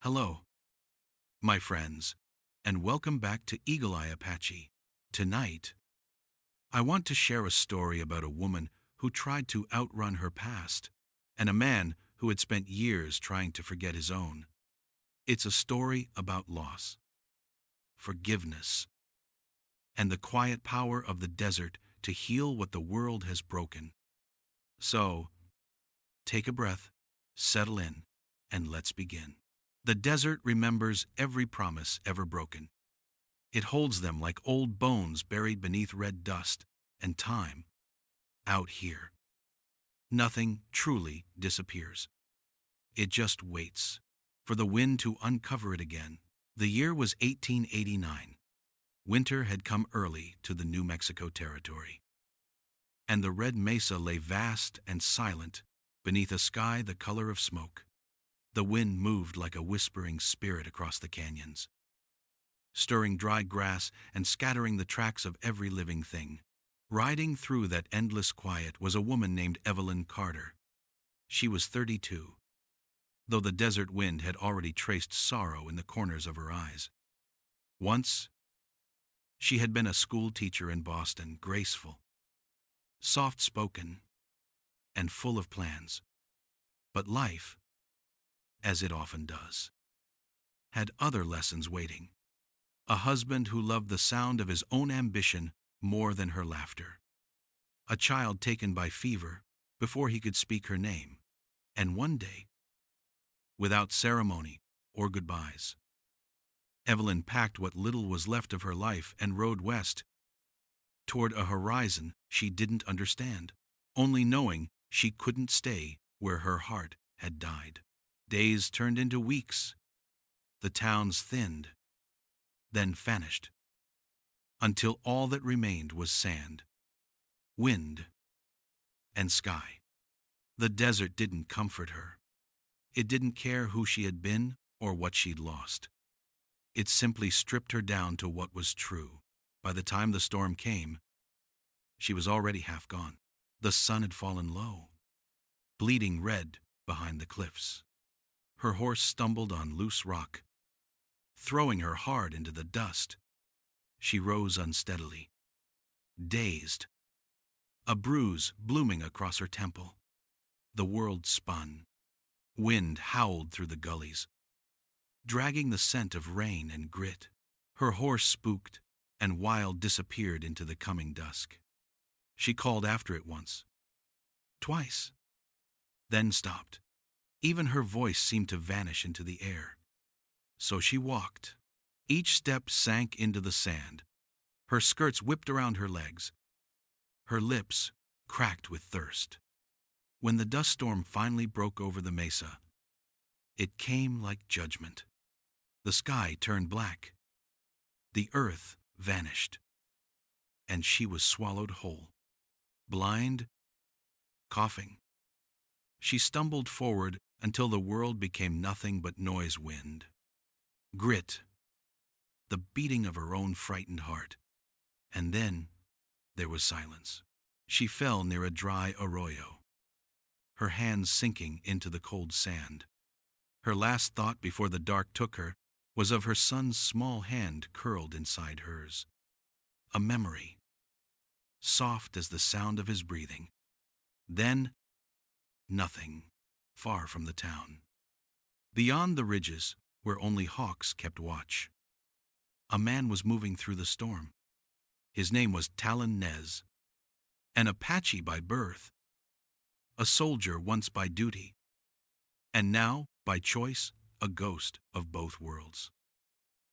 Hello, my friends, and welcome back to Eagle Eye Apache. Tonight, I want to share a story about a woman who tried to outrun her past, and a man who had spent years trying to forget his own. It's a story about loss, forgiveness, and the quiet power of the desert to heal what the world has broken. So, take a breath, settle in, and let's begin. The desert remembers every promise ever broken. It holds them like old bones buried beneath red dust and time. Out here, nothing truly disappears. It just waits for the wind to uncover it again. The year was 1889. Winter had come early to the New Mexico territory, and the red mesa lay vast and silent beneath a sky the color of smoke. The wind moved like a whispering spirit across the canyons, stirring dry grass and scattering the tracks of every living thing. Riding through that endless quiet was a woman named Evelyn Carter. She was 32, though the desert wind had already traced sorrow in the corners of her eyes. Once, she had been a school teacher in Boston, graceful, soft-spoken, and full of plans. But life, as it often does, had other lessons waiting. A husband who loved the sound of his own ambition more than her laughter. A child taken by fever before he could speak her name. And one day, without ceremony or goodbyes, Evelyn packed what little was left of her life and rode west, toward a horizon she didn't understand, only knowing she couldn't stay where her heart had died. Days turned into weeks. The towns thinned, then vanished, until all that remained was sand, wind, and sky. The desert didn't comfort her. It didn't care who she had been or what she'd lost. It simply stripped her down to what was true. By the time the storm came, she was already half gone. The sun had fallen low, bleeding red behind the cliffs. Her horse stumbled on loose rock, throwing her hard into the dust. She rose unsteadily, dazed, a bruise blooming across her temple. The world spun. Wind howled through the gullies, dragging the scent of rain and grit. Her horse spooked, and Wild disappeared into the coming dusk. She called after it once, twice, then stopped. Even her voice seemed to vanish into the air. So she walked. Each step sank into the sand. Her skirts whipped around her legs. Her lips cracked with thirst. When the dust storm finally broke over the mesa, it came like judgment. The sky turned black. The earth vanished. And she was swallowed whole. Blind, coughing, she stumbled forward until the world became nothing but noise wind. Grit, the beating of her own frightened heart. And then there was silence. She fell near a dry arroyo, her hands sinking into the cold sand. Her last thought before the dark took her was of her son's small hand curled inside hers. A memory, soft as the sound of his breathing. Then, nothing, far from the town. Beyond the ridges, where only hawks kept watch, a man was moving through the storm. His name was Talon Nez, an Apache by birth, a soldier once by duty, and now, by choice, a ghost of both worlds.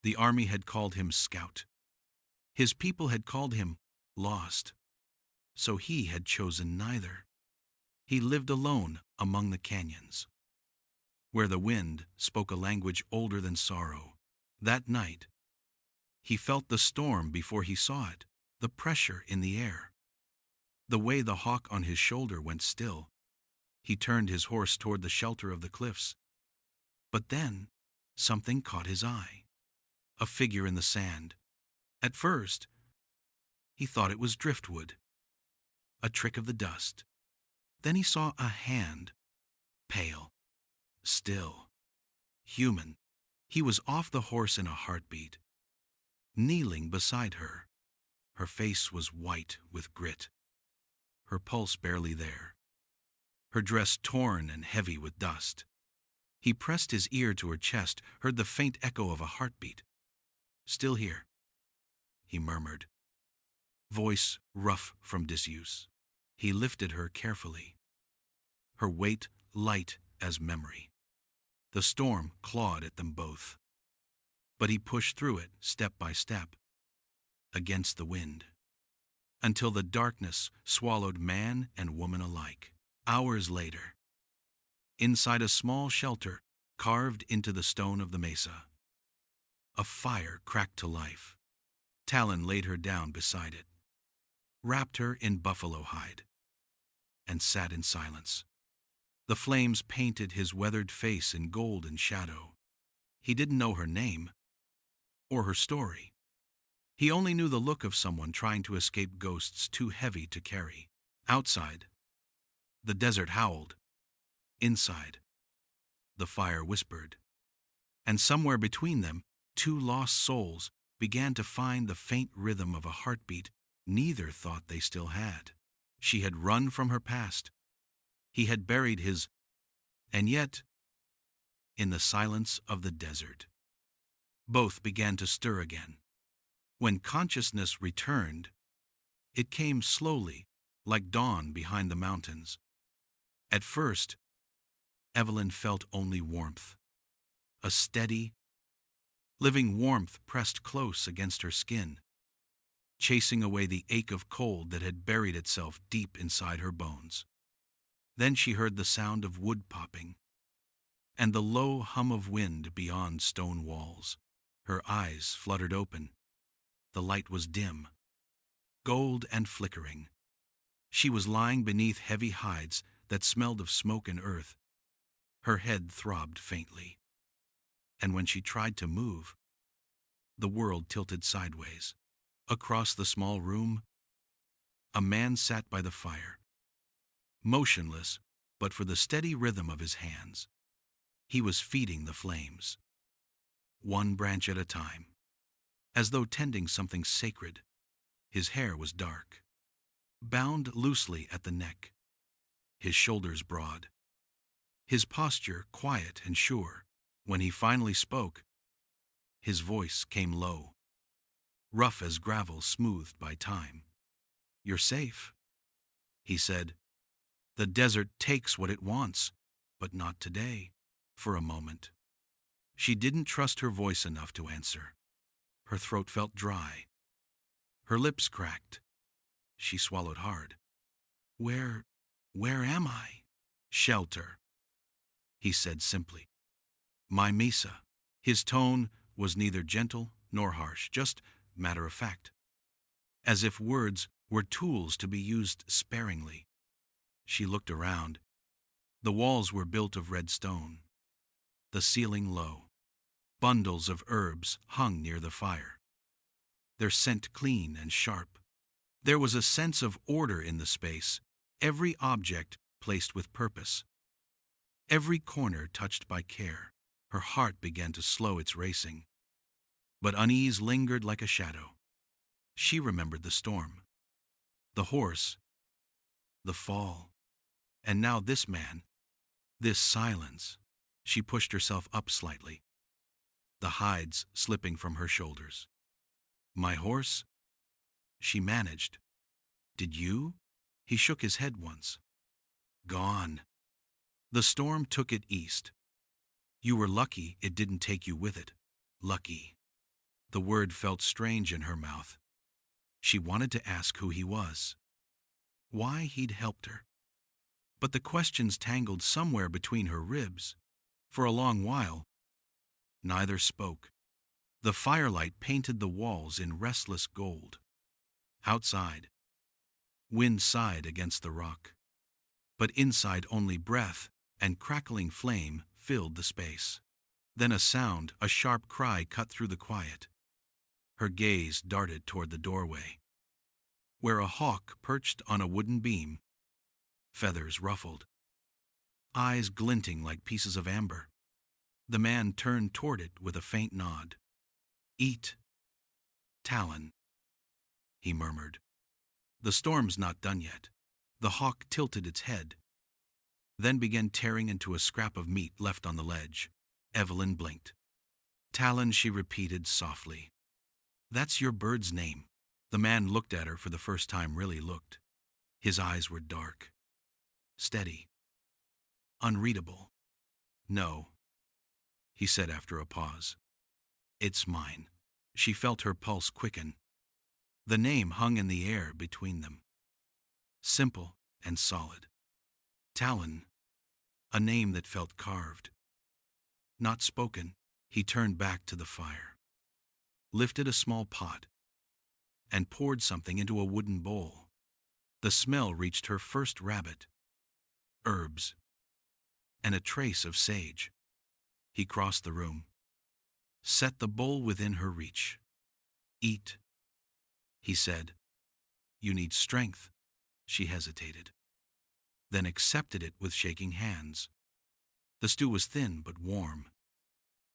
The army had called him Scout. His people had called him Lost. So he had chosen neither. He lived alone among the canyons, where the wind spoke a language older than sorrow. That night, he felt the storm before he saw it, the pressure in the air. The way the hawk on his shoulder went still. He turned his horse toward the shelter of the cliffs. But then, something caught his eye. A figure in the sand. At first, he thought it was driftwood, a trick of the dust. Then he saw a hand, pale, still, human. He was off the horse in a heartbeat, kneeling beside her. Her face was white with grit, her pulse barely there, her dress torn and heavy with dust. He pressed his ear to her chest, heard the faint echo of a heartbeat. "Still here," he murmured, voice rough from disuse. He lifted her carefully, her weight light as memory. The storm clawed at them both, but he pushed through it step by step, against the wind, until the darkness swallowed man and woman alike. Hours later, inside a small shelter carved into the stone of the mesa, a fire cracked to life. Talon laid her down beside it, wrapped her in buffalo hide, and sat in silence. The flames painted his weathered face in gold and shadow. He didn't know her name or her story. He only knew the look of someone trying to escape ghosts too heavy to carry. Outside, the desert howled. Inside, the fire whispered. And somewhere between them, two lost souls began to find the faint rhythm of a heartbeat neither thought they still had. She had run from her past. He had buried his, and yet, in the silence of the desert, both began to stir again. When consciousness returned, it came slowly, like dawn behind the mountains. At first, Evelyn felt only warmth, a steady, living warmth pressed close against her skin, chasing away the ache of cold that had buried itself deep inside her bones. Then she heard the sound of wood popping, and the low hum of wind beyond stone walls. Her eyes fluttered open. The light was dim, gold and flickering. She was lying beneath heavy hides that smelled of smoke and earth. Her head throbbed faintly, and when she tried to move, the world tilted sideways. Across the small room, a man sat by the fire, motionless but for the steady rhythm of his hands. He was feeding the flames, one branch at a time, as though tending something sacred. His hair was dark, bound loosely at the neck, his shoulders broad, his posture quiet and sure. When he finally spoke, his voice came low, rough as gravel smoothed by time. "You're safe," he said. "The desert takes what it wants, but not today." For a moment, she didn't trust her voice enough to answer. Her throat felt dry, her lips cracked. She swallowed hard. Where am I?" "Shelter," he said simply. "My mesa." His tone was neither gentle nor harsh, just matter of fact, as if words were tools to be used sparingly. She looked around. The walls were built of red stone, the ceiling low. Bundles of herbs hung near the fire, their scent clean and sharp. There was a sense of order in the space, every object placed with purpose, every corner touched by care. Her heart began to slow its racing, but unease lingered like a shadow. She remembered the storm, the horse, the fall, and now this man, this silence. She pushed herself up slightly, the hides slipping from her shoulders. "My horse?" she managed. "Did you?" He shook his head once. "Gone. The storm took it east. You were lucky it didn't take you with it." Lucky. The word felt strange in her mouth. She wanted to ask who he was, why he'd helped her. But the questions tangled somewhere between her ribs. For a long while, neither spoke. The firelight painted the walls in restless gold. Outside, wind sighed against the rock, but inside only breath and crackling flame filled the space. Then a sound, a sharp cry cut through the quiet. Her gaze darted toward the doorway, where a hawk perched on a wooden beam, feathers ruffled, eyes glinting like pieces of amber. The man turned toward it with a faint nod. Eat, Talon, he murmured. The storm's not done yet. The hawk tilted its head, then began tearing into a scrap of meat left on the ledge. Evelyn blinked. Talon, she repeated softly. That's your bird's name. The man looked at her for the first time, really looked. His eyes were dark, steady, unreadable. No, he said after a pause. It's mine. She felt her pulse quicken. The name hung in the air between them. Simple and solid. Talon, a name that felt carved. Not spoken, he turned back to the fire, lifted a small pot, and poured something into a wooden bowl. The smell reached her first rabbit, herbs, and a trace of sage. He crossed the room, set the bowl within her reach. Eat, he said. You need strength. She hesitated, then accepted it with shaking hands. The stew was thin but warm,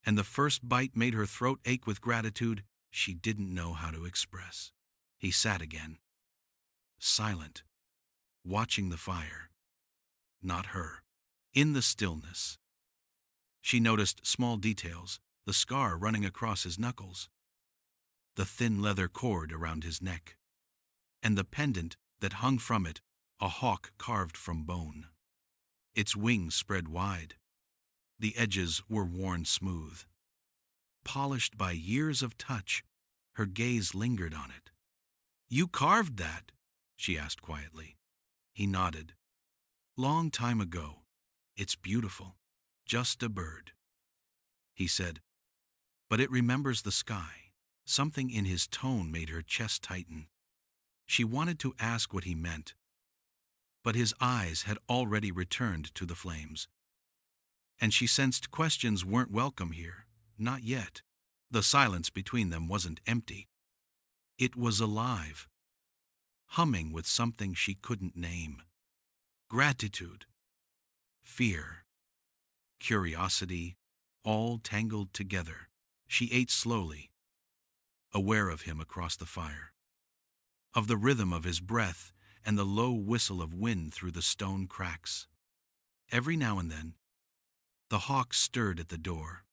and the first bite made her throat ache with gratitude she didn't know how to express. He sat again, silent, watching the fire, not her. In the stillness, she noticed small details, the scar running across his knuckles, the thin leather cord around his neck, and the pendant that hung from it, a hawk carved from bone. Its wings spread wide. The edges were worn smooth. Polished by years of touch, her gaze lingered on it. You carved that? She asked quietly. He nodded. Long time ago. It's beautiful. Just a bird. He said, but it remembers the sky. Something in his tone made her chest tighten. She wanted to ask what he meant, but his eyes had already returned to the flames. And she sensed questions weren't welcome here, not yet. The silence between them wasn't empty. It was alive, humming with something she couldn't name. Gratitude, fear, curiosity, all tangled together. She ate slowly, aware of him across the fire, of the rhythm of his breath and the low whistle of wind through the stone cracks. Every now and then, the hawk stirred at the door,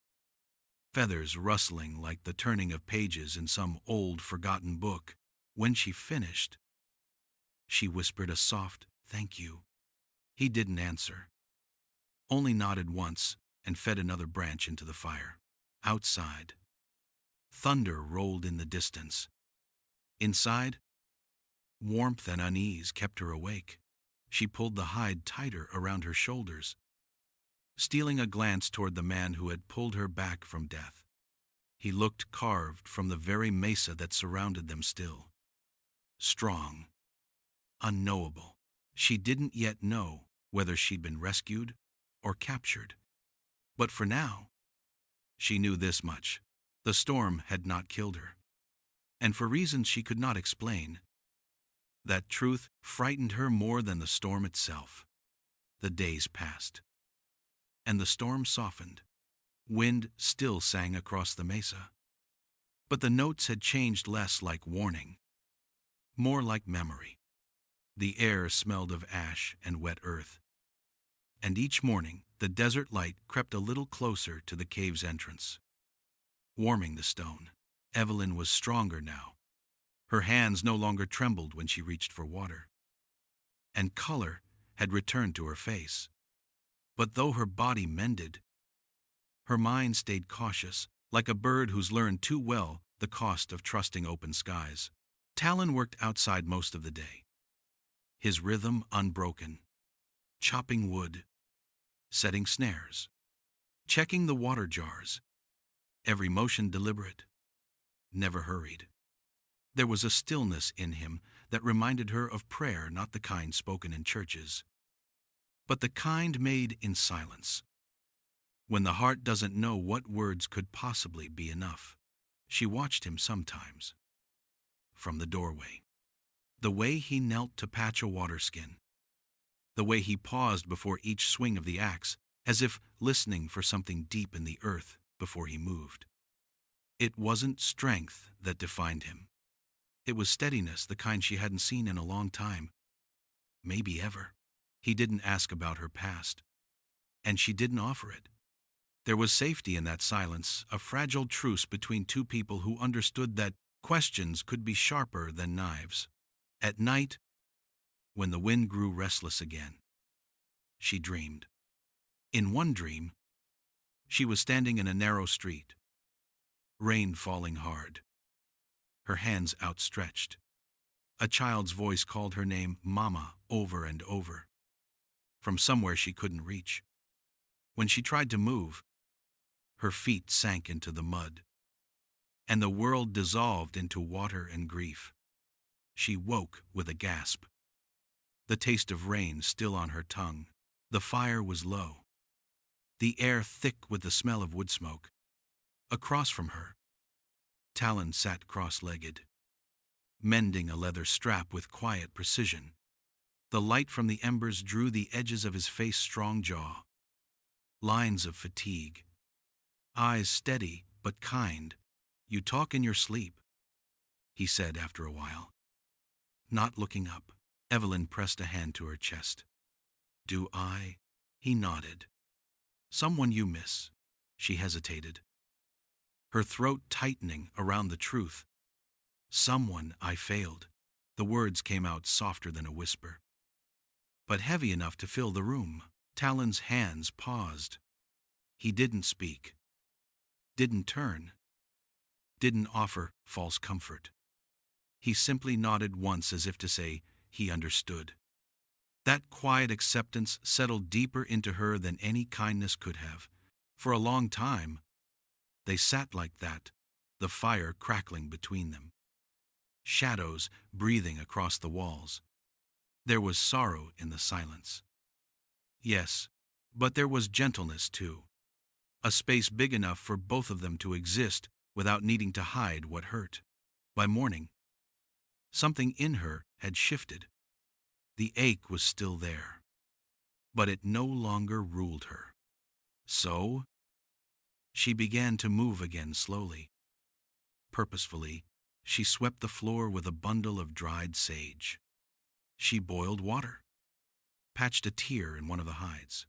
feathers rustling like the turning of pages in some old, forgotten book. When she finished, she whispered a soft, "Thank you." He didn't answer, only nodded once and fed another branch into the fire. Outside, thunder rolled in the distance. Inside, warmth and unease kept her awake. She pulled the hide tighter around her shoulders, stealing a glance toward the man who had pulled her back from death. He looked carved from the very mesa that surrounded them still. Strong, unknowable. She didn't yet know whether she'd been rescued or captured. But for now, she knew this much. The storm had not killed her. And for reasons she could not explain, that truth frightened her more than the storm itself. The days passed, and the storm softened. Wind still sang across the mesa, but the notes had changed less like warning, more like memory. The air smelled of ash and wet earth, and each morning the desert light crept a little closer to the cave's entrance, warming the stone. Evelyn was stronger now. Her hands no longer trembled when she reached for water, and color had returned to her face. But though her body mended, her mind stayed cautious, like a bird who's learned too well the cost of trusting open skies. Talon worked outside most of the day, his rhythm unbroken, chopping wood, setting snares, checking the water jars, every motion deliberate, never hurried. There was a stillness in him that reminded her of prayer, not the kind spoken in churches, but the kind made in silence, when the heart doesn't know what words could possibly be enough. She watched him sometimes, from the doorway. The way he knelt to patch a water skin, the way he paused before each swing of the axe as if listening for something deep in the earth before he moved. It wasn't strength that defined him. It was steadiness, the kind she hadn't seen in a long time, maybe ever. He didn't ask about her past, and she didn't offer it. There was safety in that silence, a fragile truce between two people who understood that questions could be sharper than knives. At night, when the wind grew restless again, she dreamed. In one dream, she was standing in a narrow street, rain falling hard, her hands outstretched. A child's voice called her name, Mama, over and over, from somewhere she couldn't reach. When she tried to move, her feet sank into the mud, and the world dissolved into water and grief. She woke with a gasp, the taste of rain still on her tongue. The fire was low, the air thick with the smell of wood smoke. Across from her, Talon sat cross-legged, mending a leather strap with quiet precision. The light from the embers drew the edges of his face, strong jaw, lines of fatigue, eyes steady but kind. "You talk in your sleep," he said after a while. Not looking up, Evelyn pressed a hand to her chest. "Do I?" He nodded. "Someone you miss." She hesitated, her throat tightening around the truth. "Someone I failed." The words came out softer than a whisper, but heavy enough to fill the room. Talon's hands paused. He didn't speak, didn't turn, didn't offer false comfort. He simply nodded once as if to say he understood. That quiet acceptance settled deeper into her than any kindness could have. For a long time, they sat like that, the fire crackling between them, shadows breathing across the walls. There was sorrow in the silence. Yes, but there was gentleness too. A space big enough for both of them to exist without needing to hide what hurt. By morning, something in her had shifted. The ache was still there, but it no longer ruled her. So, she began to move again slowly. Purposefully, she swept the floor with a bundle of dried sage. She boiled water, patched a tear in one of the hides,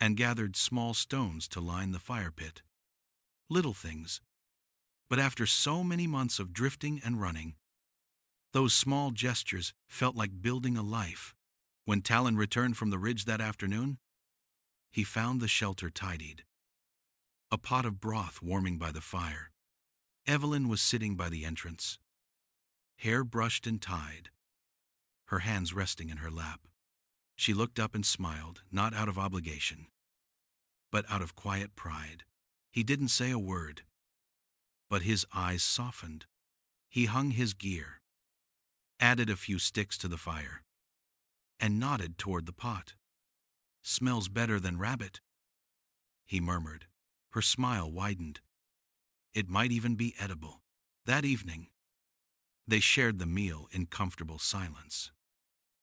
and gathered small stones to line the fire pit. Little things, but after so many months of drifting and running, those small gestures felt like building a life. When Talon returned from the ridge that afternoon, he found the shelter tidied, a pot of broth warming by the fire. Evelyn was sitting by the entrance, hair brushed and tied, her hands resting in her lap. She looked up and smiled, not out of obligation, but out of quiet pride. He didn't say a word, but his eyes softened. He hung his gear, added a few sticks to the fire, and nodded toward the pot. "Smells better than rabbit," he murmured. Her smile widened. It might even be edible. That evening, they shared the meal in comfortable silence.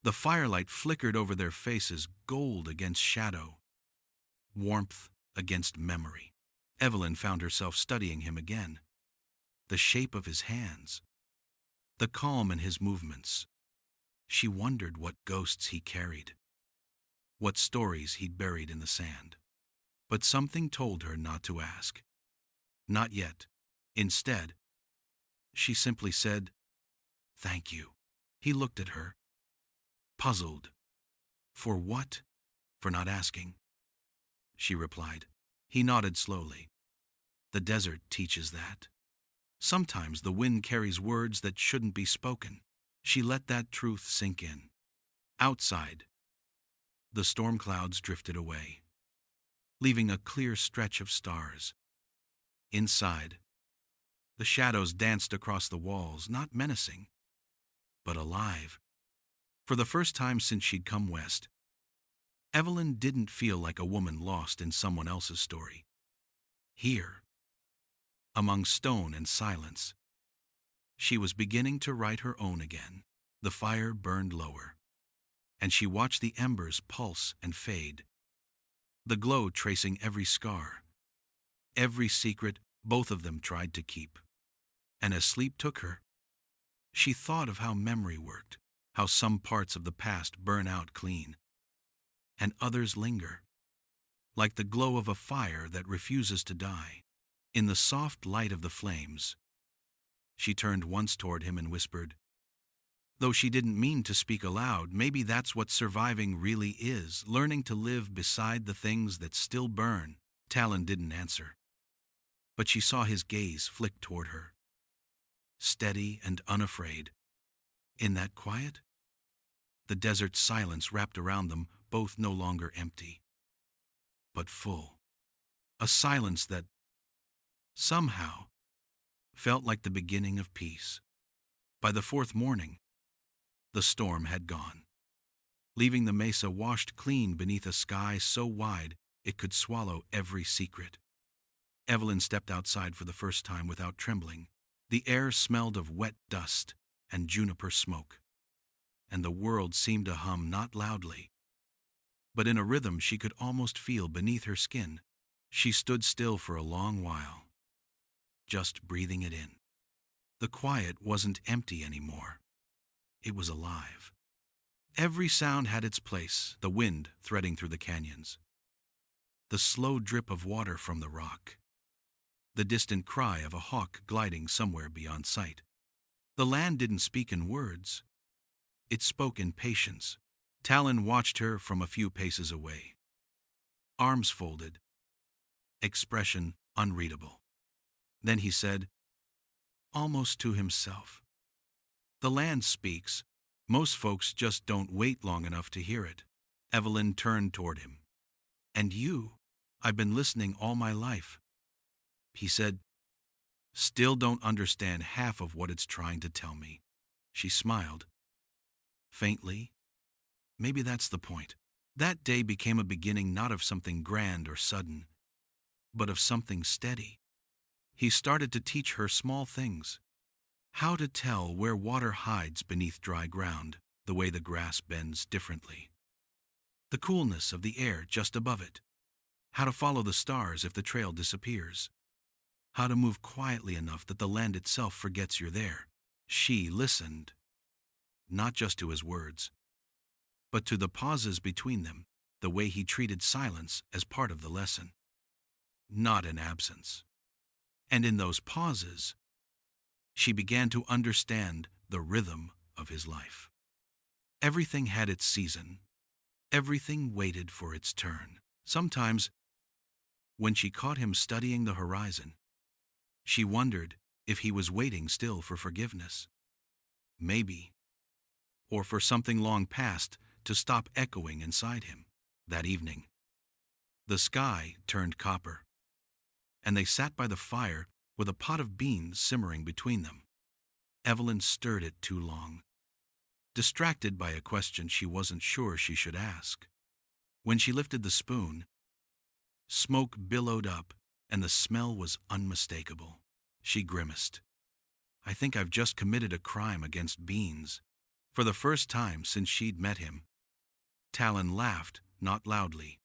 The firelight flickered over their faces, gold against shadow, warmth against memory. Evelyn found herself studying him again. The shape of his hands, the calm in his movements. She wondered what ghosts he carried, what stories he'd buried in the sand. But something told her not to ask. Not yet. Instead, she simply said, "Thank you." He looked at her, puzzled. "For what?" "For not asking," she replied. He nodded slowly. "The desert teaches that. Sometimes the wind carries words that shouldn't be spoken." She let that truth sink in. Outside, the storm clouds drifted away, leaving a clear stretch of stars. Inside, the shadows danced across the walls, not menacing, but alive. For the first time since she'd come west, Evelyn didn't feel like a woman lost in someone else's story. Here, among stone and silence, she was beginning to write her own again. The fire burned lower, and she watched the embers pulse and fade. the glow tracing every scar, every secret both of them tried to keep. And as sleep took her, she thought of how memory worked, how some parts of the past burn out clean, and others linger, like the glow of a fire that refuses to die. In the soft light of the flames, she turned once toward him and whispered, though she didn't mean to speak aloud, maybe that's what surviving really is, learning to live beside the things that still burn. Talon didn't answer, but she saw his gaze flick toward her, steady and unafraid. In that quiet, the desert silence wrapped around them, both no longer empty, but full. A silence that, somehow, felt like the beginning of peace. By the fourth morning, the storm had gone, leaving the mesa washed clean beneath a sky so wide it could swallow every secret. Evelyn stepped outside for the first time without trembling. The air smelled of wet dust and juniper smoke, and the world seemed to hum not loudly, but in a rhythm she could almost feel beneath her skin. She stood still for a long while, just breathing it in. The quiet wasn't empty anymore. It was alive. Every sound had its place, the wind threading through the canyons, the slow drip of water from the rock, the distant cry of a hawk gliding somewhere beyond sight. The land didn't speak in words. It spoke in patience. Talon watched her from a few paces away, arms folded, expression unreadable. Then he said, almost to himself, the land speaks. Most folks just don't wait long enough to hear it. Evelyn turned toward him. And you? I've been listening all my life. He said, still don't understand half of what it's trying to tell me. She smiled, faintly. Maybe that's the point. That day became a beginning not of something grand or sudden, but of something steady. He started to teach her small things. How to tell where water hides beneath dry ground, the way the grass bends differently, the coolness of the air just above it, how to follow the stars if the trail disappears, how to move quietly enough that the land itself forgets you're there. She listened, not just to his words, but to the pauses between them, the way he treated silence as part of the lesson, not an absence. And in those pauses, she began to understand the rhythm of his life. Everything had its season. Everything waited for its turn. Sometimes, when she caught him studying the horizon, she wondered if he was waiting still for forgiveness. Maybe. Or for something long past to stop echoing inside him. That evening, the sky turned copper, and they sat by the fire with a pot of beans simmering between them. Evelyn stirred it too long, distracted by a question she wasn't sure she should ask. When she lifted the spoon, smoke billowed up and the smell was unmistakable. She grimaced. I think I've just committed a crime against beans. For the first time since she'd met him, Talon laughed, not loudly,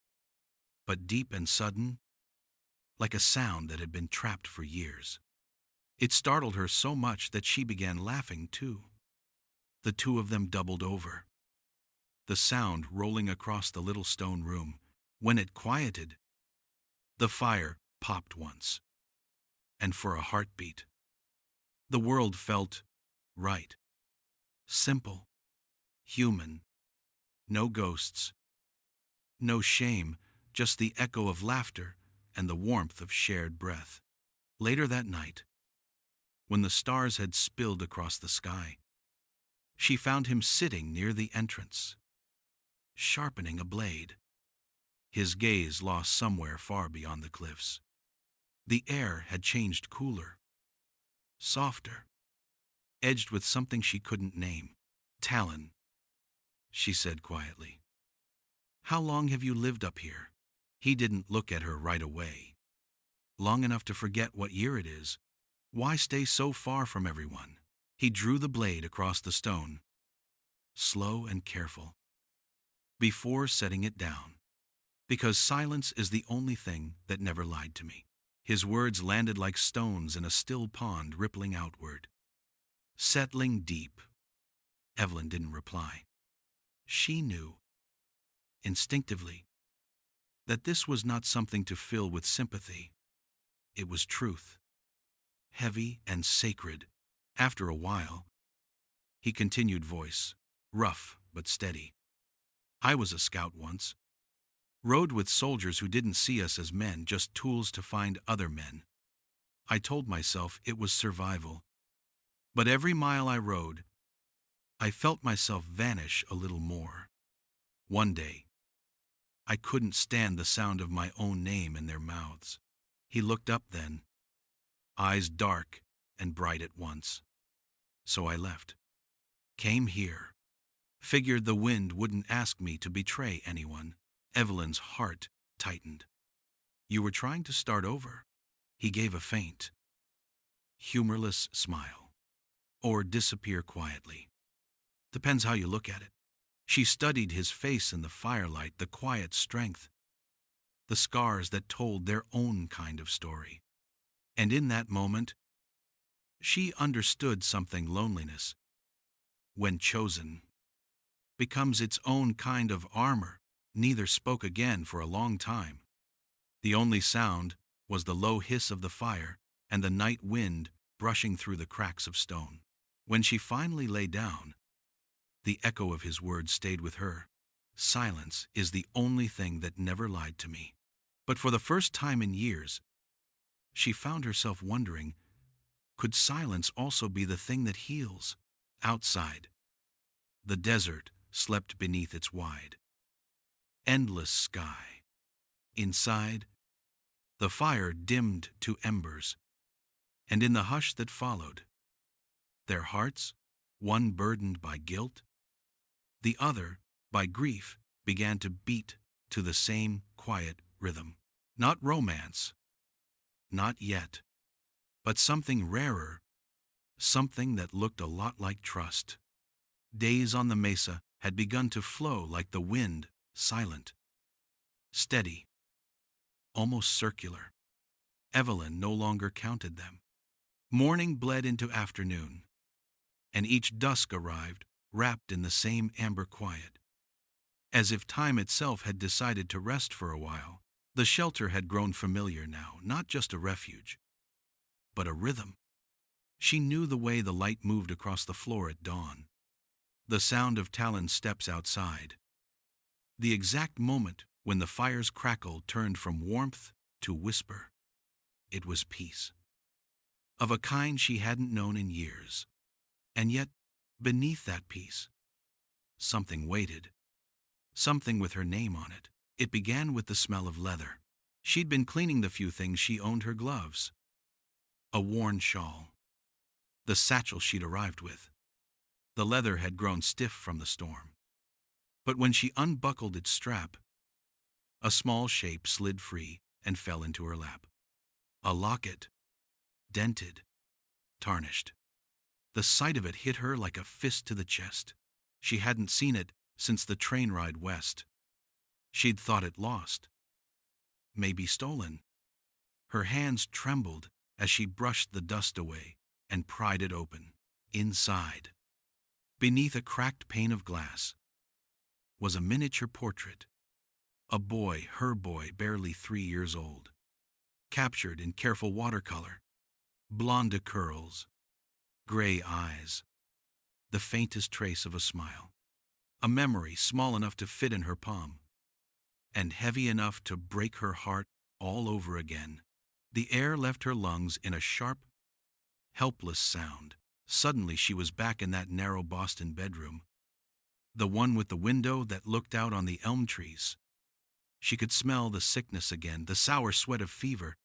but deep and sudden, like a sound that had been trapped for years. It startled her so much that she began laughing too. The two of them doubled over, the sound rolling across the little stone room. When it quieted, the fire popped once, and for a heartbeat, the world felt right, simple, human, no ghosts, no shame, just the echo of laughter and the warmth of shared breath. Later that night, when the stars had spilled across the sky, she found him sitting near the entrance, sharpening a blade, his gaze lost somewhere far beyond the cliffs. The air had changed cooler, softer, edged with something she couldn't name. Talon, she said quietly. How long have you lived up here? He didn't look at her right away. Long enough to forget what year it is. Why stay so far from everyone? He drew the blade across the stone, slow and careful. Before setting it down, Because silence is the only thing that never lied to me. His words landed like stones in a still pond rippling outward. Settling deep. Evelyn didn't reply. She knew, instinctively, that this was not something to fill with sympathy. It was truth, heavy and sacred. After a while, he continued, voice rough but steady. I was a scout once. Rode with soldiers who didn't see us as men, just tools to find other men. I told myself it was survival. But every mile I rode, I felt myself vanish a little more. One day, I couldn't stand the sound of my own name in their mouths. He looked up then, eyes dark and bright at once. So I left. Came here. Figured the wind wouldn't ask me to betray anyone. Evelyn's heart tightened. You were trying to start over. He gave a faint, humorless smile. Or disappear quietly. Depends how you look at it. She studied his face in the firelight, the quiet strength, the scars that told their own kind of story. And in that moment, she understood something: loneliness, when chosen, becomes its own kind of armor. Neither spoke again for a long time. The only sound was the low hiss of the fire and the night wind brushing through the cracks of stone. When she finally lay down, the echo of his words stayed with her. Silence is the only thing that never lied to me. But for the first time in years, she found herself wondering, could silence also be the thing that heals? Outside, the desert slept beneath its wide, endless sky. Inside, the fire dimmed to embers, and in the hush that followed, their hearts, one burdened by guilt, the other by grief, began to beat to the same quiet rhythm. Not romance, not yet, but something rarer, something that looked a lot like trust. Days on the mesa had begun to flow like the wind, silent, steady, almost circular. Evelyn no longer counted them. Morning bled into afternoon, and each dusk arrived wrapped in the same amber quiet. As if time itself had decided to rest for a while, the shelter had grown familiar now, not just a refuge, but a rhythm. She knew the way the light moved across the floor at dawn, the sound of Talon's steps outside, the exact moment when the fire's crackle turned from warmth to whisper. It was peace, of a kind she hadn't known in years. And yet, beneath that peace, something waited, something with her name on it. It began with the smell of leather. She'd been cleaning the few things she owned: her gloves, a worn shawl, the satchel she'd arrived with. The leather had grown stiff from the storm. But when she unbuckled its strap, a small shape slid free and fell into her lap. A locket, dented, tarnished. The sight of it hit her like a fist to the chest. She hadn't seen it since the train ride west. She'd thought it lost, maybe stolen. Her hands trembled as she brushed the dust away and pried it open. Inside, beneath a cracked pane of glass, was a miniature portrait. A boy, her boy, barely 3 years old, captured in careful watercolor. Blonde curls, gray eyes, the faintest trace of a smile. A memory small enough to fit in her palm, and heavy enough to break her heart all over again. The air left her lungs in a sharp, helpless sound. Suddenly she was back in that narrow Boston bedroom, the one with the window that looked out on the elm trees. She could smell the sickness again, the sour sweat of fever,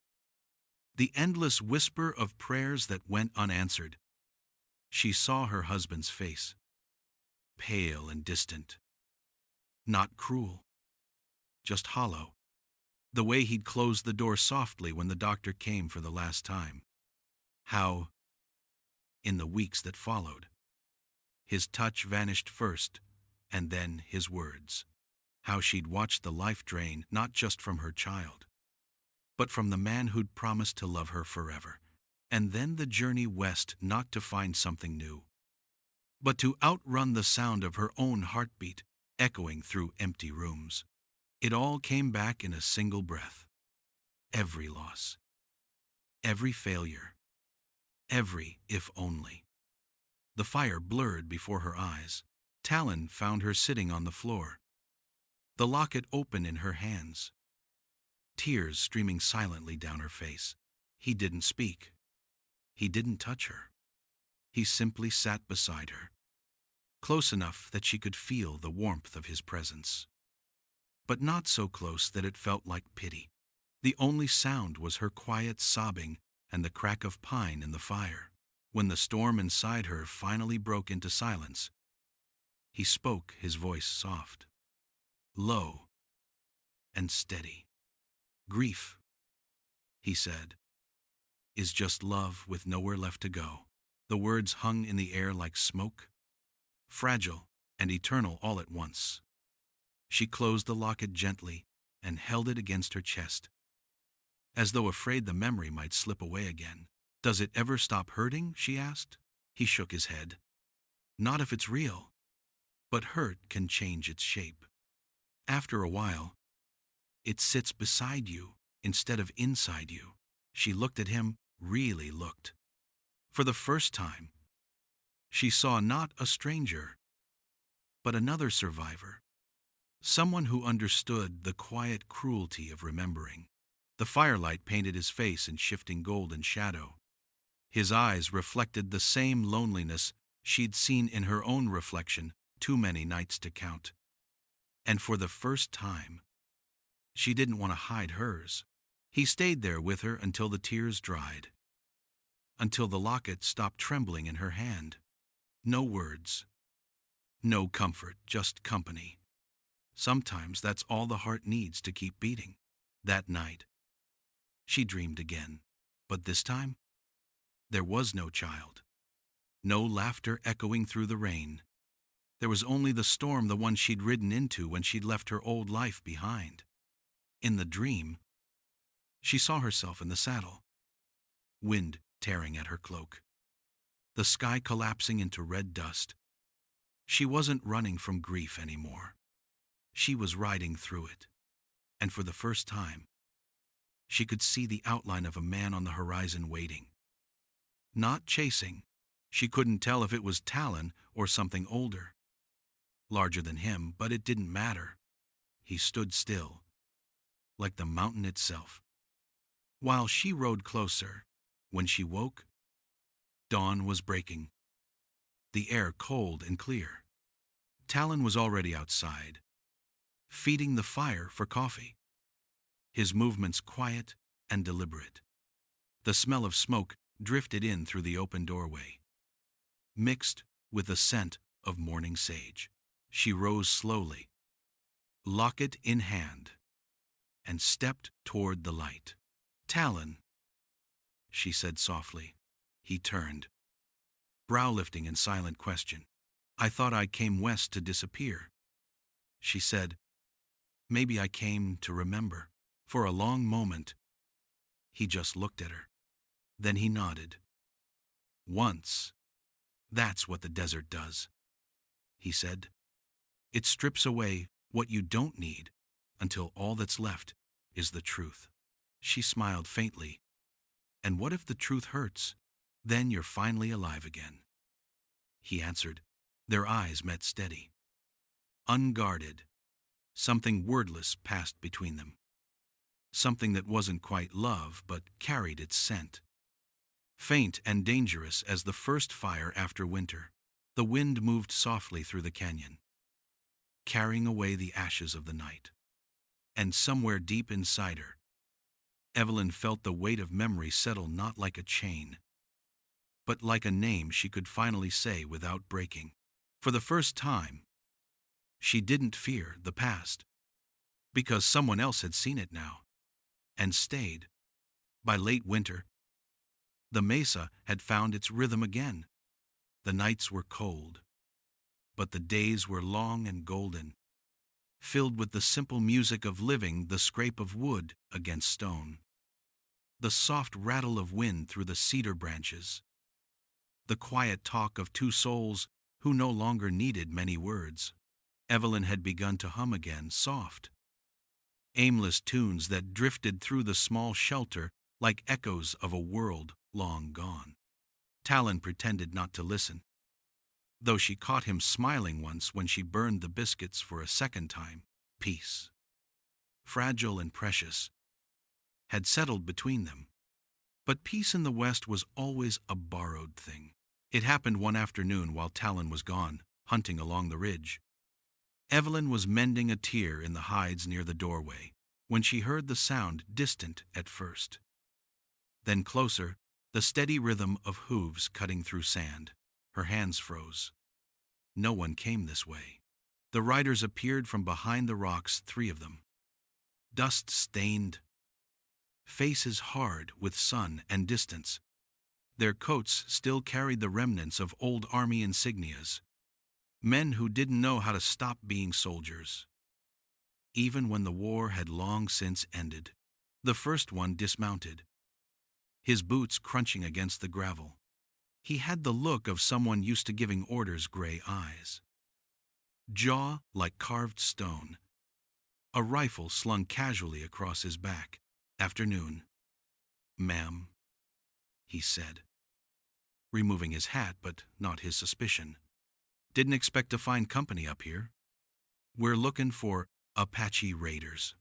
the endless whisper of prayers that went unanswered. She saw her husband's face, pale and distant, not cruel, just hollow, the way he'd closed the door softly when the doctor came for the last time. How, in the weeks that followed, his touch vanished first, and then his words. how she'd watched the life drain not just from her child, but from the man who'd promised to love her forever. And then the journey west, not to find something new, but to outrun the sound of her own heartbeat echoing through empty rooms. It all came back in a single breath. Every loss, every failure, every if only. The fire blurred before her eyes. Talon found her sitting on the floor, the locket open in her hands, tears streaming silently down her face. He didn't speak. He didn't touch her. He simply sat beside her, close enough that she could feel the warmth of his presence, but not so close that it felt like pity. The only sound was her quiet sobbing and the crack of pine in the fire. When the storm inside her finally broke into silence, he spoke, his voice soft, low, and steady. "Grief," he said, "is just love with nowhere left to go." The words hung in the air like smoke, fragile and eternal all at once. She closed the locket gently and held it against her chest, as though afraid the memory might slip away again. "Does it ever stop hurting?" she asked. He shook his head. "Not if it's real, but hurt can change its shape. After a while, it sits beside you instead of inside you." She looked at him, really looked. For the first time, she saw not a stranger, but another survivor, someone who understood the quiet cruelty of remembering. The firelight painted his face in shifting golden shadow. His eyes reflected the same loneliness she'd seen in her own reflection too many nights to count. And for the first time, she didn't want to hide hers. He stayed there with her until the tears dried, until the locket stopped trembling in her hand. No words, no comfort, just company. Sometimes that's all the heart needs to keep beating. That night, she dreamed again, but this time, there was no child, no laughter echoing through the rain. There was only the storm, the one she'd ridden into when she'd left her old life behind. In the dream, she saw herself in the saddle, wind tearing at her cloak, the sky collapsing into red dust. She wasn't running from grief anymore. She was riding through it. And for the first time, she could see the outline of a man on the horizon waiting. Not chasing. She couldn't tell if it was Talon or something older, larger than him, but it didn't matter. He stood still, like the mountain itself. While she rode closer, when she woke, dawn was breaking, the air cold and clear. Talon was already outside, feeding the fire for coffee, his movements quiet and deliberate. The smell of smoke drifted in through the open doorway, mixed with the scent of morning sage. She rose slowly, locket in hand, and stepped toward the light. "Talon," she said softly. He turned, brow lifting in silent question. "I thought I came west to disappear." She said, "Maybe I came to remember." For a long moment, he just looked at her. Then he nodded. "Once. That's what the desert does," he said. "It strips away what you don't need until all that's left is the truth." She smiled faintly. "And what if the truth hurts? Then you're finally alive again." He answered. Their eyes met steady. Unguarded, something wordless passed between them. Something that wasn't quite love, but carried its scent. Faint and dangerous as the first fire after winter, the wind moved softly through the canyon, carrying away the ashes of the night. And somewhere deep inside her, Evelyn felt the weight of memory settle, not like a chain, but like a name she could finally say without breaking. For the first time, she didn't fear the past, because someone else had seen it now, and stayed. By late winter, the mesa had found its rhythm again. The nights were cold, but the days were long and golden, filled with the simple music of living, the scrape of wood against stone, the soft rattle of wind through the cedar branches, the quiet talk of two souls who no longer needed many words. Evelyn had begun to hum again, soft, aimless tunes that drifted through the small shelter like echoes of a world long gone. Talon pretended not to listen, though she caught him smiling once when she burned the biscuits for a second time. Peace, fragile and precious, had settled between them. But peace in the West was always a borrowed thing. It happened one afternoon while Talon was gone, hunting along the ridge. Evelyn was mending a tear in the hides near the doorway when she heard the sound, distant at first. Then closer, the steady rhythm of hooves cutting through sand. Her hands froze. No one came this way. The riders appeared from behind the rocks, 3 of them. Dust-stained, faces hard with sun and distance. Their coats still carried the remnants of old army insignias. Men who didn't know how to stop being soldiers, even when the war had long since ended. The first one dismounted, his boots crunching against the gravel. He had the look of someone used to giving orders, gray eyes, jaw like carved stone, a rifle slung casually across his back. "Afternoon, ma'am," he said, removing his hat but not his suspicion. "Didn't expect to find company up here. We're looking for Apache raiders.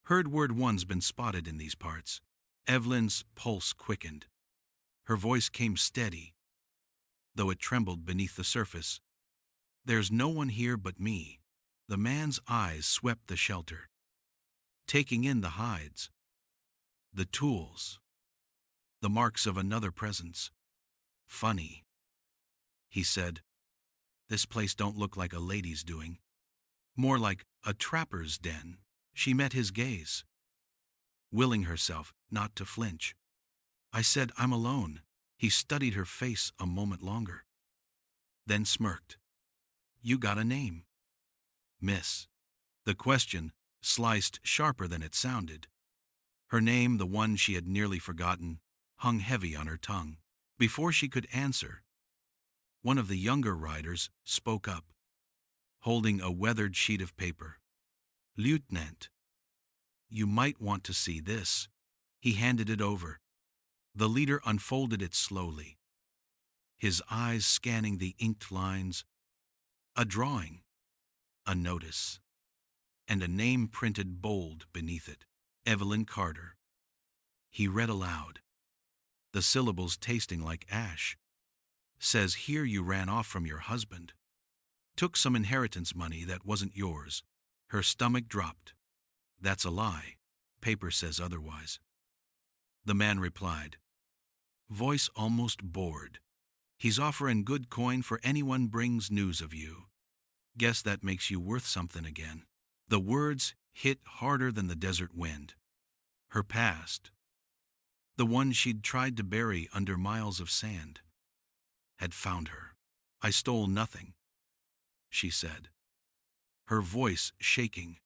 Heard word one's been spotted in these parts." Evelyn's pulse quickened. Her voice came steady, though it trembled beneath the surface. "There's no one here but me." The man's eyes swept the shelter, taking in the hides, the tools, the marks of another presence. "Funny," he said. "This place don't look like a lady's doing. More like a trapper's den." She met his gaze, willing herself not to flinch. "I said I'm alone." He studied her face a moment longer, then smirked. "You got a name, miss?" The question sliced sharper than it sounded. Her name, the one she had nearly forgotten, hung heavy on her tongue. Before she could answer, one of the younger riders spoke up, holding a weathered sheet of paper. "Lieutenant, you might want to see this." He handed it over. The leader unfolded it slowly, his eyes scanning the inked lines. A drawing, a notice, and a name printed bold beneath it. "Evelyn Carter." He read aloud, the syllables tasting like ash. "Says here you ran off from your husband. Took some inheritance money that wasn't yours." Her stomach dropped. "That's a lie. Paper says otherwise." The man replied, voice almost bored. "He's offering good coin for anyone brings news of you. Guess that makes you worth something again." The words hit harder than the desert wind. Her past, the one she'd tried to bury under miles of sand, had found her. "I stole nothing," she said, her voice shaking.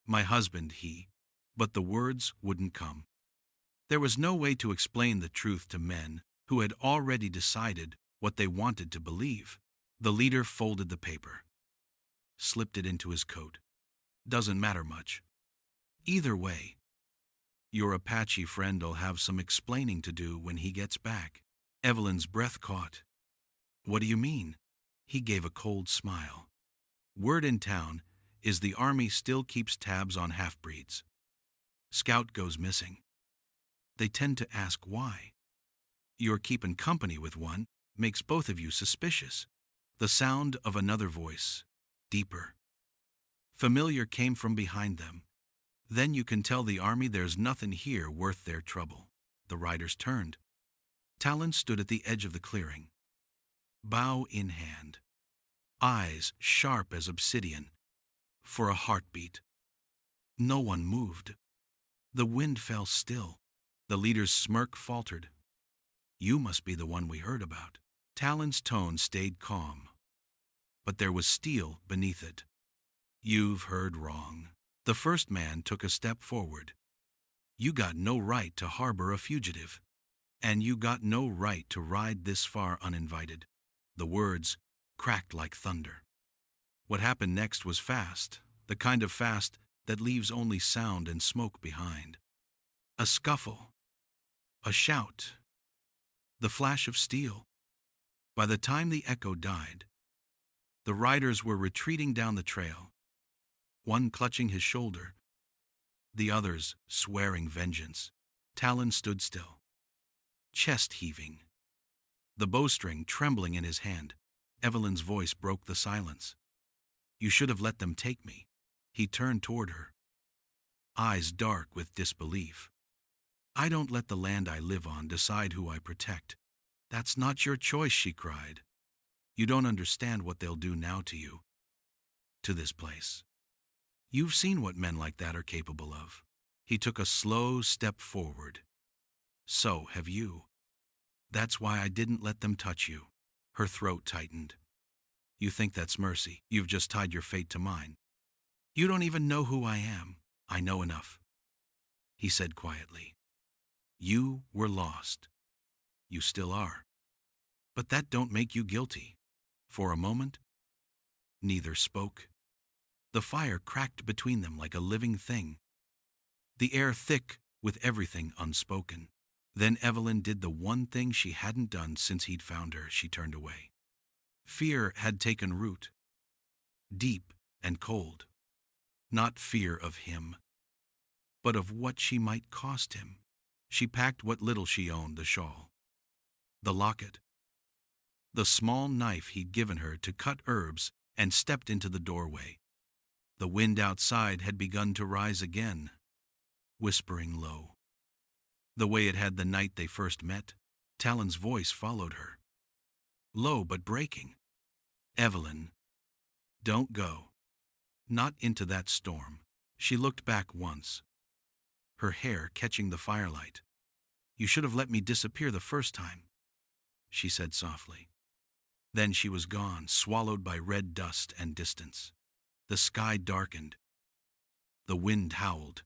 "My husband, he..." But the words wouldn't come. There was no way to explain the truth to men who had already decided what they wanted to believe. The leader folded the paper, slipped it into his coat. "Doesn't matter much. Either way, your Apache friend'll have some explaining to do when he gets back." Evelyn's breath caught. "What do you mean?" He gave a cold smile. "Word in town is the army still keeps tabs on half-breeds. Scout goes missing. They tend to ask why. You're keeping company with one makes both of you suspicious." The sound of another voice, deeper, familiar, came from behind them. "Then you can tell the army there's nothing here worth their trouble." The riders turned. Talon stood at the edge of the clearing, bow in hand, eyes sharp as obsidian. For a heartbeat, no one moved. The wind fell still. The leader's smirk faltered. "You must be the one we heard about." Talon's tone stayed calm, but there was steel beneath it. You've heard wrong. The first man took a step forward. You got no right to harbor a fugitive. And you got no right to ride this far uninvited. The words cracked like thunder. What happened next was fast, the kind of fast that leaves only sound and smoke behind. A scuffle, a shout, the flash of steel. By the time the echo died, the riders were retreating down the trail, one clutching his shoulder, the others swearing vengeance. Talon stood still, chest heaving, the bowstring trembling in his hand. Evelyn's voice broke the silence. You should have let them take me. He turned toward her, eyes dark with disbelief. I don't let the land I live on decide who I protect. That's not your choice, she cried. You don't understand what they'll do now to you, to this place. You've seen what men like that are capable of. He took a slow step forward. So have you. That's why I didn't let them touch you. Her throat tightened. You think that's mercy. You've just tied your fate to mine. You don't even know who I am. I know enough, he said quietly. You were lost. You still are. But that don't make you guilty. For a moment, neither spoke. The fire cracked between them like a living thing, the air thick with everything unspoken. Then Evelyn did the one thing she hadn't done since he'd found her. She turned away. Fear had taken root, deep and cold. Not fear of him, but of what she might cost him. She packed what little she owned, the shawl, the locket, the small knife he'd given her to cut herbs, and stepped into the doorway. The wind outside had begun to rise again, whispering low, the way it had the night they first met. Talon's voice followed her, low but breaking. Evelyn, don't go. Not into that storm. She looked back once, her hair catching the firelight. You should have let me disappear the first time, she said softly. Then she was gone, swallowed by red dust and distance. The sky darkened, the wind howled,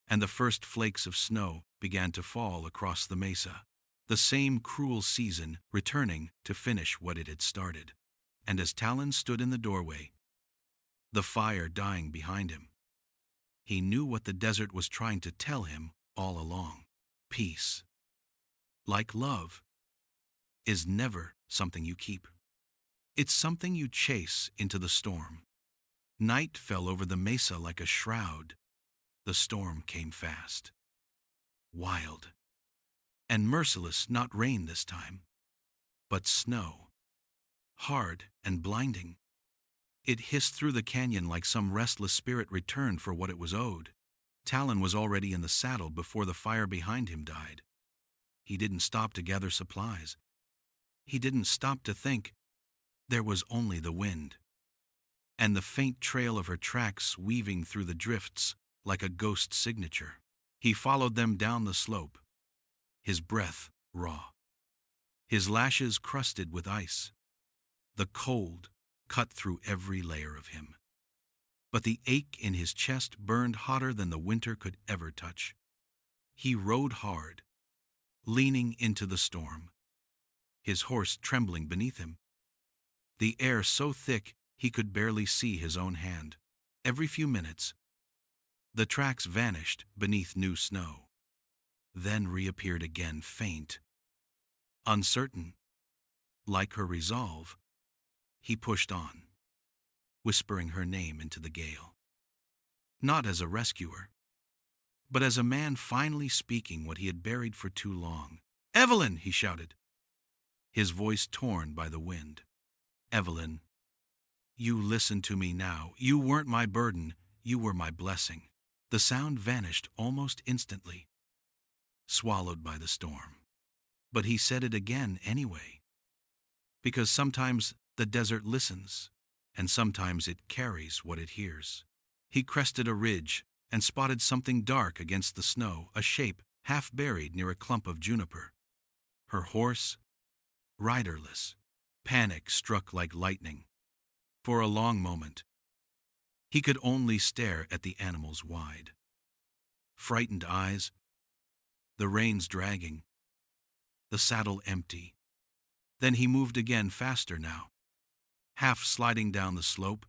and the first flakes of snow began to fall across the mesa. The same cruel season returning to finish what it had started. And as Talon stood in the doorway, the fire dying behind him, he knew what the desert was trying to tell him all along. Peace, like love, is never something you keep. It's something you chase into the storm. Night fell over the mesa like a shroud. The storm came fast, wild, and merciless. Not rain this time, but snow, hard and blinding. It hissed through the canyon like some restless spirit returned for what it was owed. Talon was already in the saddle before the fire behind him died. He didn't stop to gather supplies. He didn't stop to think. There was only the wind, and the faint trail of her tracks weaving through the drifts like a ghost signature. He followed them down the slope, his breath raw, his lashes crusted with ice. The cold cut through every layer of him, but the ache in his chest burned hotter than the winter could ever touch. He rode hard, leaning into the storm, his horse trembling beneath him, the air so thick he could barely see his own hand. Every few minutes, the tracks vanished beneath new snow, then reappeared again, faint, uncertain. Like her resolve, he pushed on, whispering her name into the gale. Not as a rescuer, but as a man finally speaking what he had buried for too long. "Evelyn!" he shouted, his voice torn by the wind. "Evelyn, you listen to me now. You weren't my burden, you were my blessing." The sound vanished almost instantly, swallowed by the storm. But he said it again anyway, because sometimes the desert listens, and sometimes it carries what it hears. He crested a ridge and spotted something dark against the snow, a shape half buried near a clump of juniper. Her horse, riderless. Panic struck like lightning. For a long moment, He could only stare at the animal's wide, frightened eyes, the reins dragging, the saddle empty. Then he moved again, faster now, half sliding down the slope,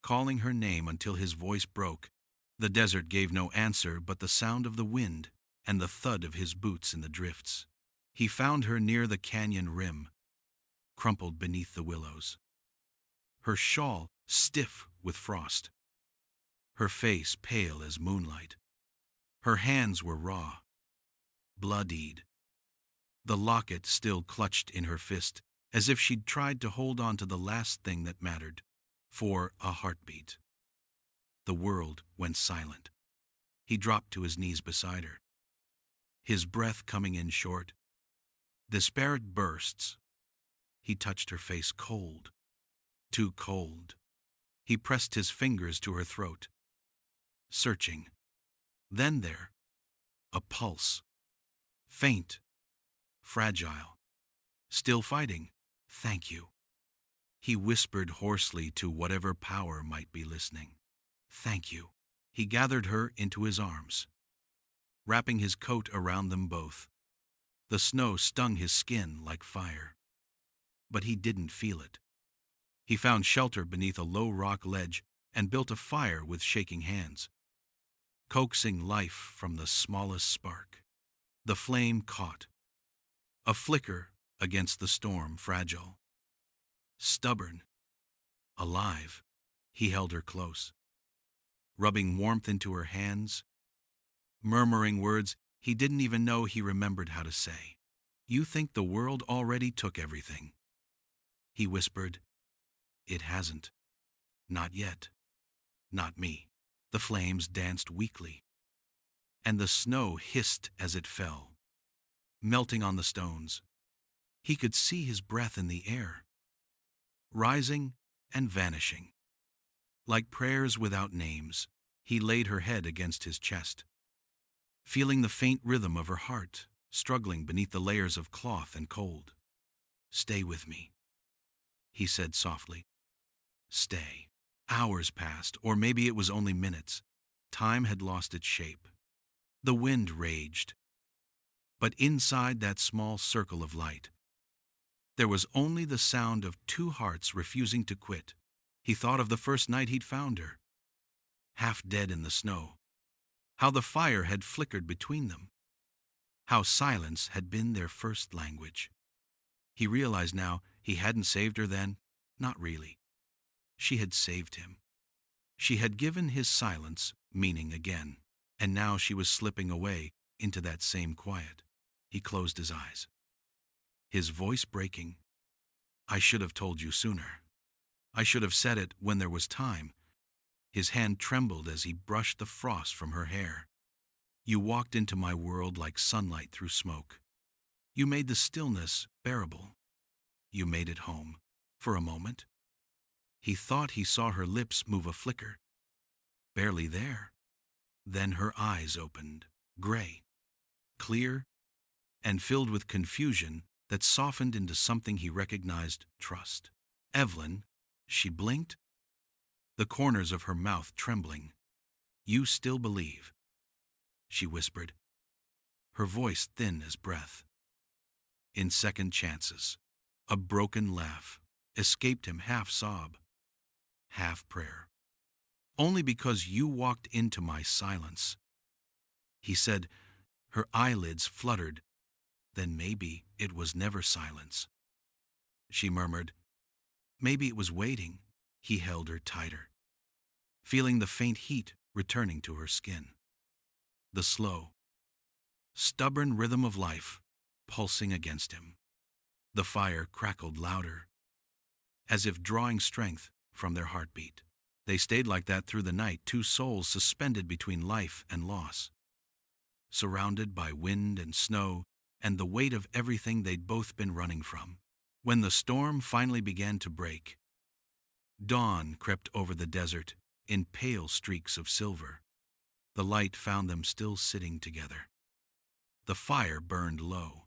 calling her name until his voice broke. The desert gave no answer but the sound of the wind and the thud of his boots in the drifts. He found her near the canyon rim, crumpled beneath the willows, her shawl stiff with frost, her face pale as moonlight. Her hands were raw, bloodied, the locket still clutched in her fist, as if she'd tried to hold on to the last thing that mattered, for a heartbeat. The world went silent. He dropped to his knees beside her, his breath coming in short, disparate bursts. He touched her face, cold, too cold. He pressed his fingers to her throat, searching. Then there, a pulse, faint, fragile, still fighting. Thank you, he whispered hoarsely to whatever power might be listening. Thank you. He gathered her into his arms, wrapping his coat around them both. The snow stung his skin like fire, but he didn't feel it. He found shelter beneath a low rock ledge and built a fire with shaking hands, coaxing life from the smallest spark. The flame caught, a flicker against the storm, fragile, stubborn, alive. He held her close, rubbing warmth into her hands, murmuring words he didn't even know he remembered how to say. You think the world already took everything, he whispered. It hasn't. Not yet. Not me. The flames danced weakly, and the snow hissed as it fell, melting on the stones. He could see his breath in the air, rising and vanishing. Like prayers without names, he laid her head against his chest, feeling the faint rhythm of her heart struggling beneath the layers of cloth and cold. Stay with me, he said softly. Stay. Hours passed, or maybe it was only minutes. Time had lost its shape. The wind raged. But inside that small circle of light, there was only the sound of two hearts refusing to quit. He thought of the first night he'd found her, half dead in the snow, how the fire had flickered between them, how silence had been their first language. He realized now he hadn't saved her then, not really. She had saved him. She had given his silence meaning again, and now she was slipping away into that same quiet. He closed his eyes, his voice breaking. I should have told you sooner. I should have said it when there was time. His hand trembled as he brushed the frost from her hair. You walked into my world like sunlight through smoke. You made the stillness bearable. You made it home. For a moment, he thought he saw her lips move a flicker. Barely there. Then her eyes opened, gray, clear, and filled with confusion that softened into something he recognized: trust. Evelyn, she blinked, the corners of her mouth trembling. You still believe, she whispered, her voice thin as breath. In second chances, a broken laugh escaped him, half sob, half prayer. Only because you walked into my silence, he said. Her eyelids fluttered. Then maybe it was never silence, she murmured. Maybe it was waiting. He held her tighter, feeling the faint heat returning to her skin. The slow, stubborn rhythm of life pulsing against him. The fire crackled louder, as if drawing strength from their heartbeat. They stayed like that through the night, two souls suspended between life and loss, surrounded by wind and snow and the weight of everything they'd both been running from. When the storm finally began to break, dawn crept over the desert in pale streaks of silver. The light found them still sitting together. The fire burned low,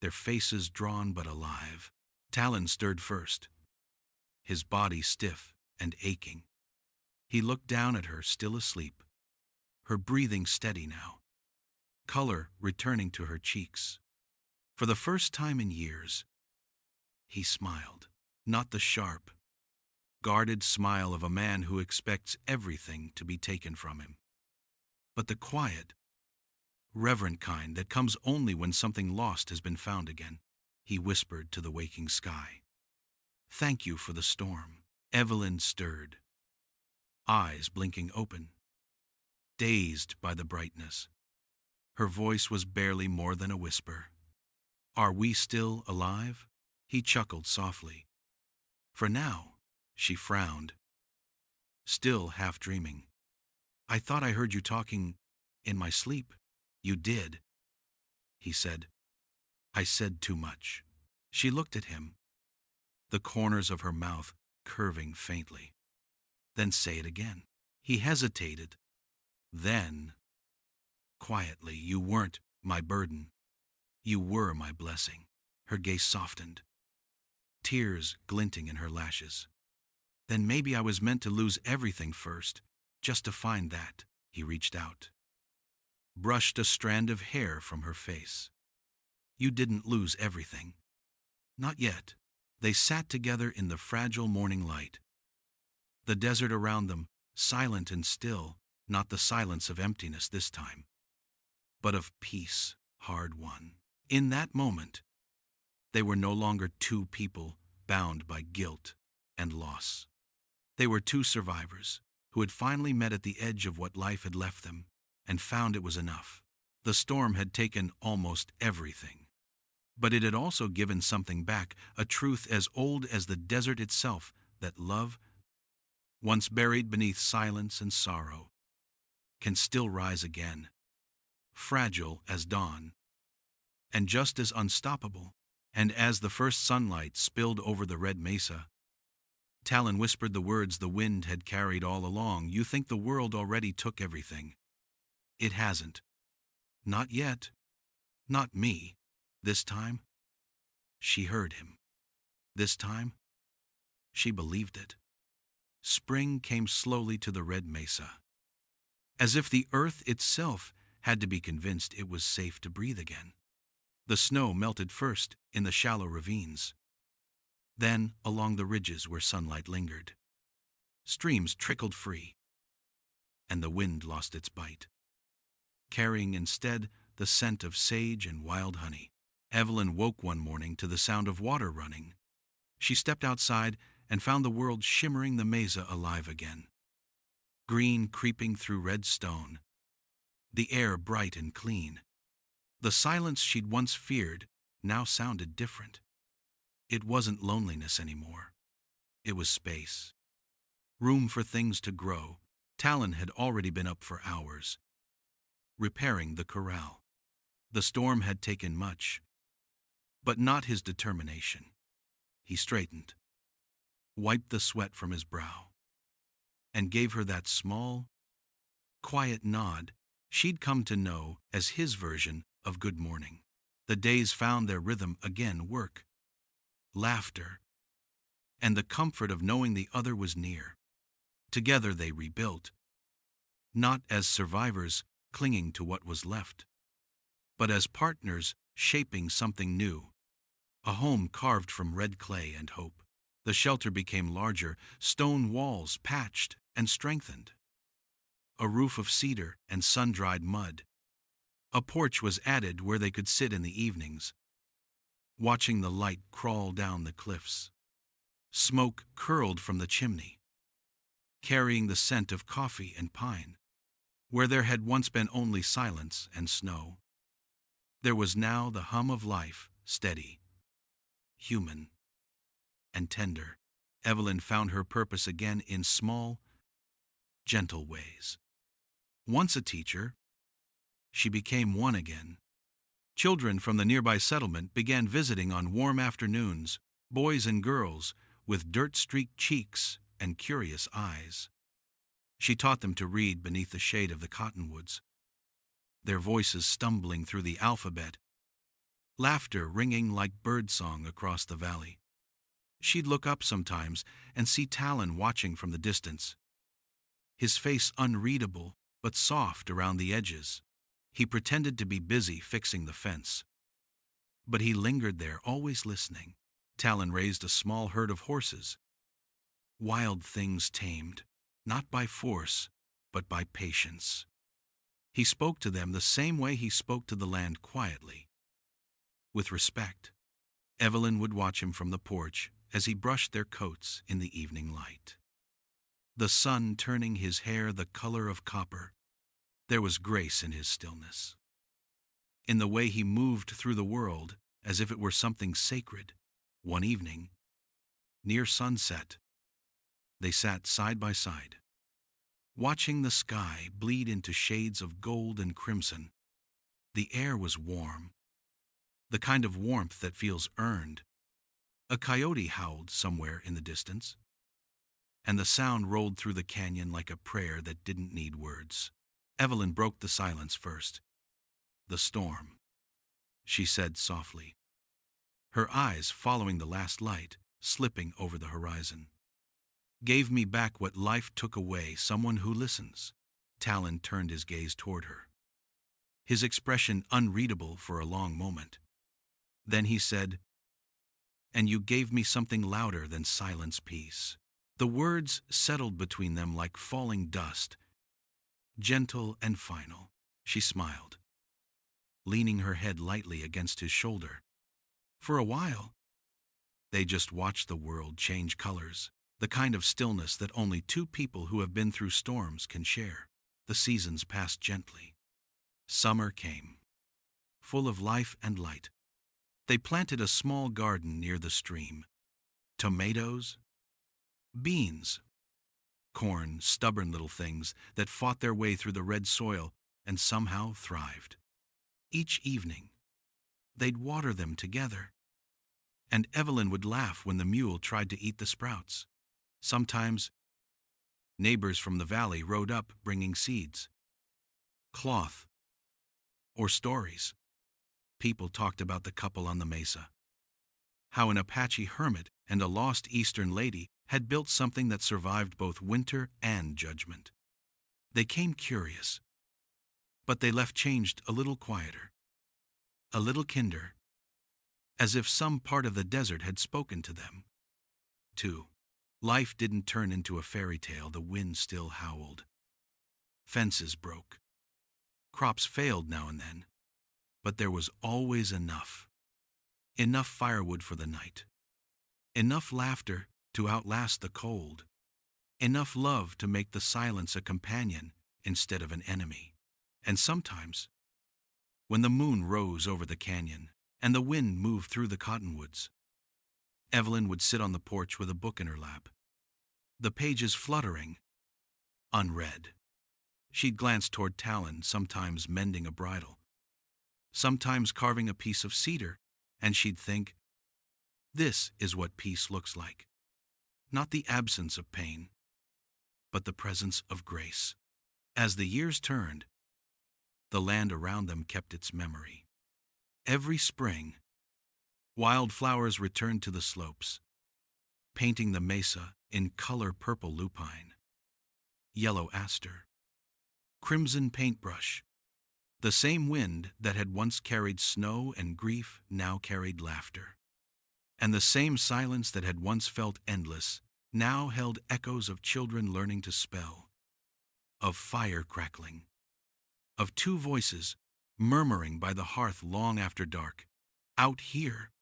their faces drawn but alive. Talon stirred first, his body stiff and aching. He looked down at her, still asleep, her breathing steady now, color returning to her cheeks. For the first time in years, he smiled, not the sharp, guarded smile of a man who expects everything to be taken from him, but the quiet, reverent kind that comes only when something lost has been found again. He whispered to the waking sky, "Thank you for the storm." Evelyn stirred, eyes blinking open, dazed by the brightness. Her voice was barely more than a whisper. "Are we still alive?" He chuckled softly. "For now." She frowned, still half dreaming. "I thought I heard you talking in my sleep." "You did," he said. "I said too much." She looked at him, the corners of her mouth curving faintly. "Then say it again." He hesitated. Then, quietly, "You weren't my burden. You were my blessing." Her gaze softened, tears glinting in her lashes. "Then maybe I was meant to lose everything first, just to find that." He reached out, brushed a strand of hair from her face. "You didn't lose everything. Not yet." They sat together in the fragile morning light, the desert around them, silent and still, not the silence of emptiness this time, but of peace, hard won. In that moment, they were no longer two people bound by guilt and loss. They were two survivors who had finally met at the edge of what life had left them and found it was enough. The storm had taken almost everything, but it had also given something back, a truth as old as the desert itself, that love, once buried beneath silence and sorrow, can still rise again, fragile as dawn, and just as unstoppable. And as the first sunlight spilled over the red mesa, Talon whispered the words the wind had carried all along. "You think the world already took everything. It hasn't. Not yet. Not me. This time." She heard him. This time, she believed it. Spring came slowly to the red mesa, as if the earth itself had to be convinced it was safe to breathe again. The snow melted first in the shallow ravines, then along the ridges where sunlight lingered. Streams trickled free, and the wind lost its bite, carrying instead the scent of sage and wild honey. Evelyn woke one morning to the sound of water running. She stepped outside and found the world shimmering, the mesa alive again. Green creeping through red stone, the air bright and clean. The silence she'd once feared now sounded different. It wasn't loneliness anymore. It was space. Room for things to grow. Talon had already been up for hours, repairing the corral. The storm had taken much, but not his determination. He straightened, wiped the sweat from his brow, and gave her that small, quiet nod she'd come to know as his version of good morning. The days found their rhythm again: work, laughter, and the comfort of knowing the other was near. Together they rebuilt, not as survivors clinging to what was left, but as partners shaping something new, a home carved from red clay and hope. The shelter became larger, stone walls patched and strengthened, a roof of cedar and sun-dried mud. A porch was added where they could sit in the evenings, watching the light crawl down the cliffs. Smoke curled from the chimney, carrying the scent of coffee and pine. Where there had once been only silence and snow, there was now the hum of life, steady, human, and tender. Evelyn found her purpose again in small, gentle ways. Once a teacher, she became one again. Children from the nearby settlement began visiting on warm afternoons, boys and girls with dirt-streaked cheeks and curious eyes. She taught them to read beneath the shade of the cottonwoods, their voices stumbling through the alphabet, laughter ringing like birdsong across the valley. She'd look up sometimes and see Talon watching from the distance, his face unreadable but soft around the edges. He pretended to be busy fixing the fence. But he lingered there, always listening. Talon raised a small herd of horses. Wild things tamed, not by force, but by patience. He spoke to them the same way he spoke to the land, quietly, with respect. Evelyn would watch him from the porch as he brushed their coats in the evening light. The sun turning his hair the color of copper, there was grace in his stillness. In the way he moved through the world as if it were something sacred. One evening, near sunset, they sat side by side, watching the sky bleed into shades of gold and crimson. The air was warm, the kind of warmth that feels earned. A coyote howled somewhere in the distance, and the sound rolled through the canyon like a prayer that didn't need words. Evelyn broke the silence first. "The storm," she said softly, her eyes following the last light slipping over the horizon. "Gave me back what life took away, someone who listens." Talon turned his gaze toward her, his expression unreadable for a long moment. Then he said, "And you gave me something louder than silence, peace." The words settled between them like falling dust, gentle and final. She smiled, leaning her head lightly against his shoulder. For a while, they just watched the world change colors, the kind of stillness that only two people who have been through storms can share. The seasons passed gently. Summer came, full of life and light. They planted a small garden near the stream. Tomatoes, beans, corn, stubborn little things that fought their way through the red soil and somehow thrived. Each evening, they'd water them together, and Evelyn would laugh when the mule tried to eat the sprouts. Sometimes, neighbors from the valley rode up bringing seeds, cloth, or stories. People talked about the couple on the mesa, how an Apache hermit and a lost Eastern lady had built something that survived both winter and judgment. They came curious, but they left changed, a little quieter, a little kinder, as if some part of the desert had spoken to them. 2. Life didn't turn into a fairy tale. The wind still howled. Fences broke. Crops failed now and then, but there was always enough. Enough firewood for the night. Enough laughter to outlast the cold. Enough love to make the silence a companion instead of an enemy. And sometimes, when the moon rose over the canyon and the wind moved through the cottonwoods, Evelyn would sit on the porch with a book in her lap, the pages fluttering, unread. She'd glance toward Talon, sometimes mending a bridle, sometimes carving a piece of cedar, and she'd think, this is what peace looks like. Not the absence of pain, but the presence of grace. As the years turned, the land around them kept its memory. Every spring, wildflowers returned to the slopes, painting the mesa in color: purple lupine, yellow aster, crimson paintbrush. The same wind that had once carried snow and grief now carried laughter. And the same silence that had once felt endless now held echoes of children learning to spell, of fire crackling, of two voices murmuring by the hearth long after dark. Out here,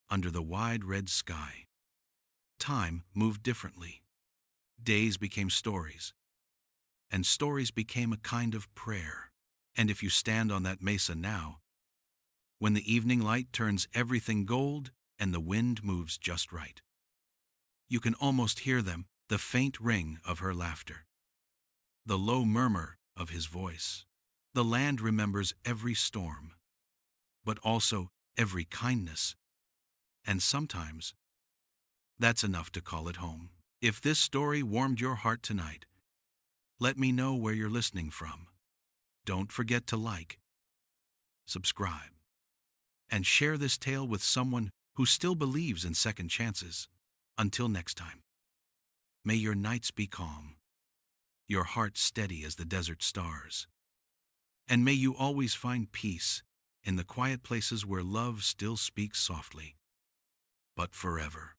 under the wide red sky, time moved differently. Days became stories, and stories became a kind of prayer. And if you stand on that mesa now, when the evening light turns everything gold and the wind moves just right, you can almost hear them, the faint ring of her laughter, the low murmur of his voice. The land remembers every storm, but also every kindness, and sometimes that's enough to call it home. If this story warmed your heart tonight, let me know where you're listening from. Don't forget to like, subscribe, and share this tale with someone who still believes in second chances. Until next time, may your nights be calm, your heart steady as the desert stars. And may you always find peace in the quiet places where love still speaks softly, but forever.